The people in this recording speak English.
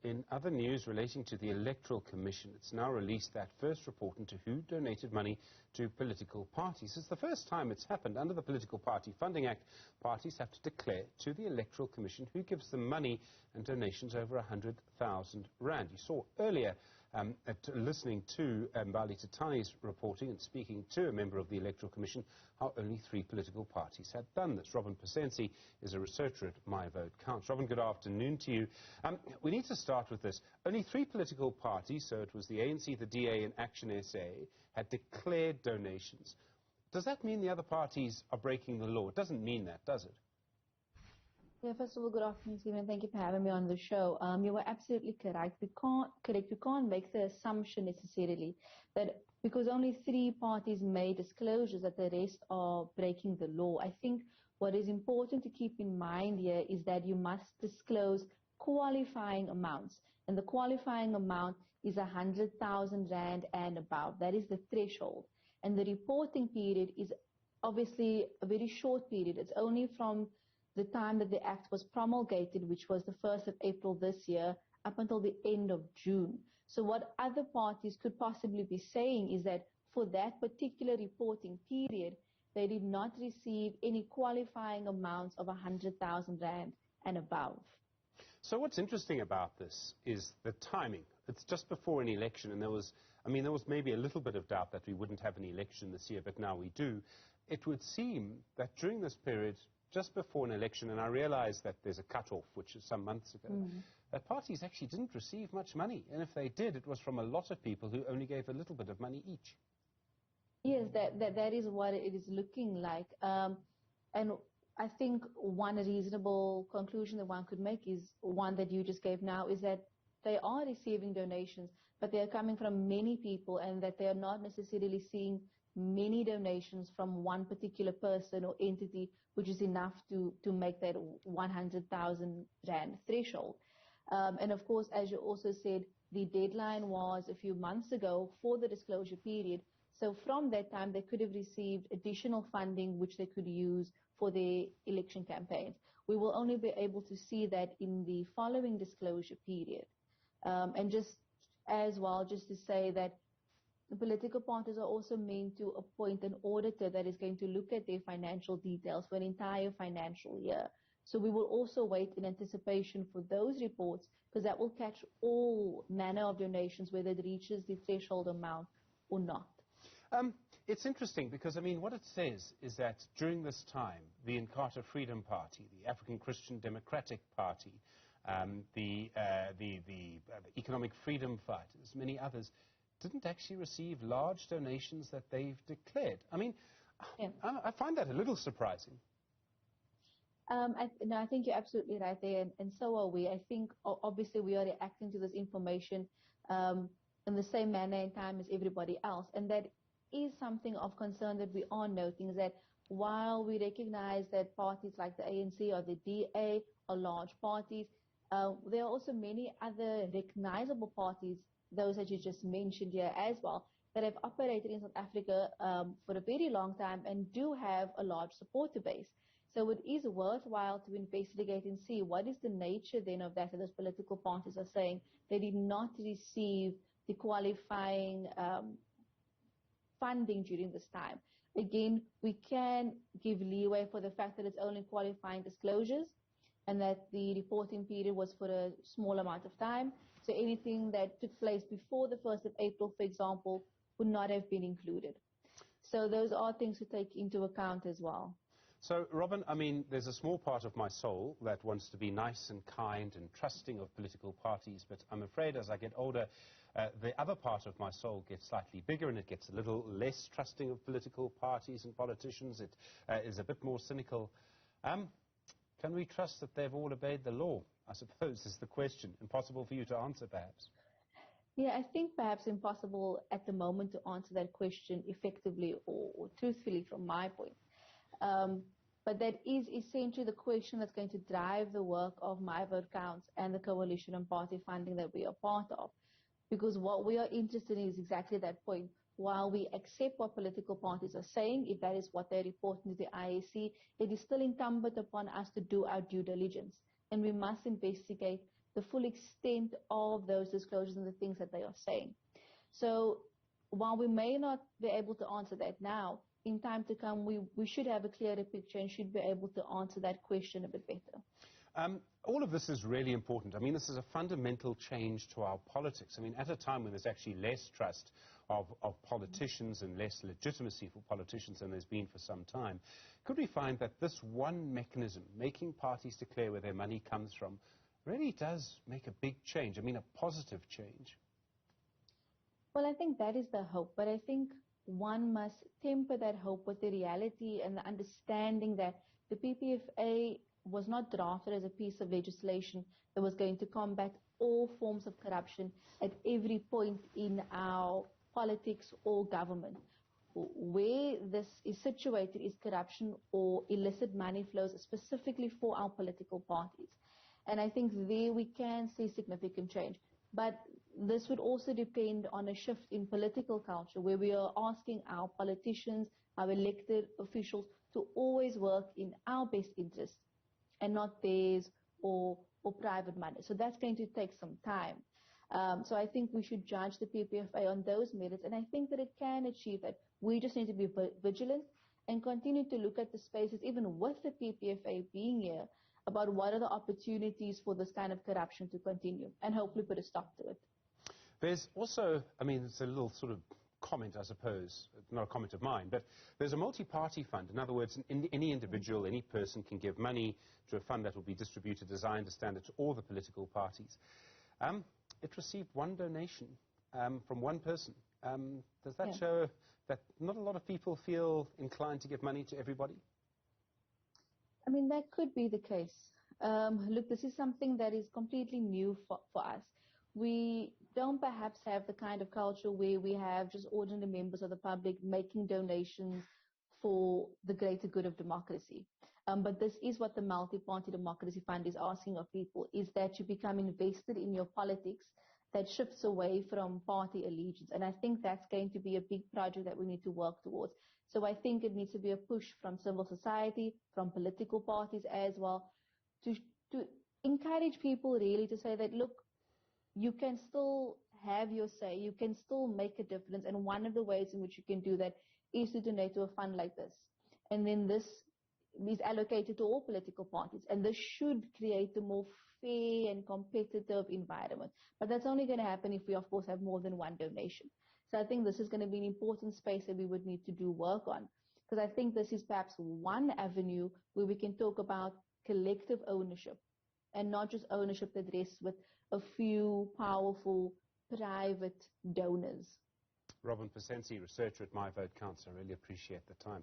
In other news relating to the Electoral Commission, it's now released that first report into who donated money to political parties. It's the first time it's happened. Under the Political Party Funding Act, parties have to declare to the Electoral Commission who gives them money and donations over 100,000 rand. You saw earlier, listening to Mbali Tatani's reporting and speaking to a member of the Electoral Commission, how only 3 political parties had done this. Robyn Pasensie is a researcher at My Vote Counts. Robyn, good afternoon to you. We need to start with this. Only 3 political parties, so it was the ANC, the DA and Action SA, had declared donations. Does that mean the other parties are breaking the law? It doesn't mean that, does it? Yeah, first of all, good afternoon, Stephen, and thank you for having me on the show. You were absolutely correct. We can't make the assumption necessarily that because only 3 parties made disclosures that the rest are breaking the law. I think what is important to keep in mind here is that you must disclose qualifying amounts, and the qualifying amount is 100,000 rand and above. That is the threshold, and the reporting period is obviously a very short period. It's only from the time that the Act was promulgated, which was the 1st of April this year, up until the end of June. So what other parties could possibly be saying is that for that particular reporting period, they did not receive any qualifying amounts of 100,000 rand and above. So what's interesting about this is the timing. It's just before an election, and there was maybe a little bit of doubt that we wouldn't have an election this year, but now we do. It would seem that during this period, just before an election, and I realize that there's a cut-off, which is some months ago, that parties actually didn't receive much money. And if they did, it was from a lot of people who only gave a little bit of money each. Yes, that is what it is looking like. And I think one reasonable conclusion that one could make is one that you just gave now, is that they are receiving donations, but they are coming from many people, and that they are not necessarily seeing many donations from one particular person or entity, which is enough to make that 100,000 rand threshold. And of course, as you also said, the deadline was a few months ago for the disclosure period. So from that time, they could have received additional funding, which they could use for their election campaigns. We will only be able to see that in the following disclosure period. And just as well, just to say that the political parties are also meant to appoint an auditor that is going to look at their financial details for an entire financial year. So we will also wait in anticipation for those reports, because that will catch all manner of donations, whether it reaches the threshold amount or not. It's interesting because, what it says is that during this time, the Inkatha Freedom Party, the African Christian Democratic Party, the Economic Freedom Fighters, many others, didn't actually receive large donations that they've declared. I find that a little surprising. I think you're absolutely right there, and so are we. I think obviously we are reacting to this information in the same manner and time as everybody else, and that is something of concern that we are noting, is that while we recognize that parties like the ANC or the DA are large parties, there are also many other recognizable parties, those that you just mentioned here as well, that have operated in South Africa for a very long time and do have a large supporter base. So it is worthwhile to investigate and see what is the nature then of that those political parties are saying they did not receive the qualifying funding during this time. Again, we can give leeway for the fact that it's only qualifying disclosures and that the reporting period was for a small amount of time. So anything that took place before the 1st of April, for example, would not have been included. So those are things to take into account as well. So, Robyn, there's a small part of my soul that wants to be nice and kind and trusting of political parties, but I'm afraid as I get older, the other part of my soul gets slightly bigger and it gets a little less trusting of political parties and politicians. It is a bit more cynical. Can we trust that they've all obeyed the law, I suppose, is the question. Impossible for you to answer, perhaps. Yeah, I think perhaps impossible at the moment to answer that question effectively or truthfully from my point. But that is essentially the question that's going to drive the work of My Vote Counts and the coalition and party funding that we are part of. Because what we are interested in is exactly that point. While we accept what political parties are saying, if that is what they're reporting to the IEC, it is still incumbent upon us to do our due diligence. And we must investigate the full extent of those disclosures and the things that they are saying. So while we may not be able to answer that now, in time to come, we should have a clearer picture and should be able to answer that question a bit better. All of this is really important. I mean, this is a fundamental change to our politics. I mean, at a time when there's actually less trust of politicians and less legitimacy for politicians than there's been for some time, could we find that this one mechanism, making parties declare where their money comes from, really does make a big change? I mean, a positive change. Well, I think that is the hope, but I think one must temper that hope with the reality and the understanding that the PPFA was not drafted as a piece of legislation that was going to combat all forms of corruption at every point in our politics or government. Where this is situated is corruption or illicit money flows specifically for our political parties. And I think there we can see significant change. But this would also depend on a shift in political culture where we are asking our politicians, our elected officials to always work in our best interest and not theirs or private money. So that's going to take some time. So I think we should judge the PPFA on those merits, and I think that it can achieve that. We just need to be vigilant and continue to look at the spaces, even with the PPFA being here, about what are the opportunities for this kind of corruption to continue, and hopefully put a stop to it. There's also, I mean, it's a little sort of comment, I suppose, not a comment of mine, but there's a multi-party fund. In other words, any individual, any person can give money to a fund that will be distributed, as I understand it, to all the political parties. It received one donation from one person. Does that show that not a lot of people feel inclined to give money to everybody? I mean, that could be the case. Look, this is something that is completely new for us. We don't perhaps have the kind of culture where we have just ordinary members of the public making donations for the greater good of democracy. But this is what the Multi-Party Democracy Fund is asking of people, is that you become invested in your politics that shifts away from party allegiance. And I think that's going to be a big project that we need to work towards. So I think it needs to be a push from civil society, from political parties as well, to encourage people really to say that, look, you can still have your say, you can still make a difference, and one of the ways in which you can do that is to donate to a fund like this. And then this is allocated to all political parties, and this should create a more fair and competitive environment. But that's only going to happen if we, of course, have more than one donation. So I think this is going to be an important space that we would need to do work on, because I think this is perhaps one avenue where we can talk about collective ownership, and not just ownership that rests with a few powerful private donors. Robyn Pasensie, researcher at My Vote Counts. I really appreciate the time.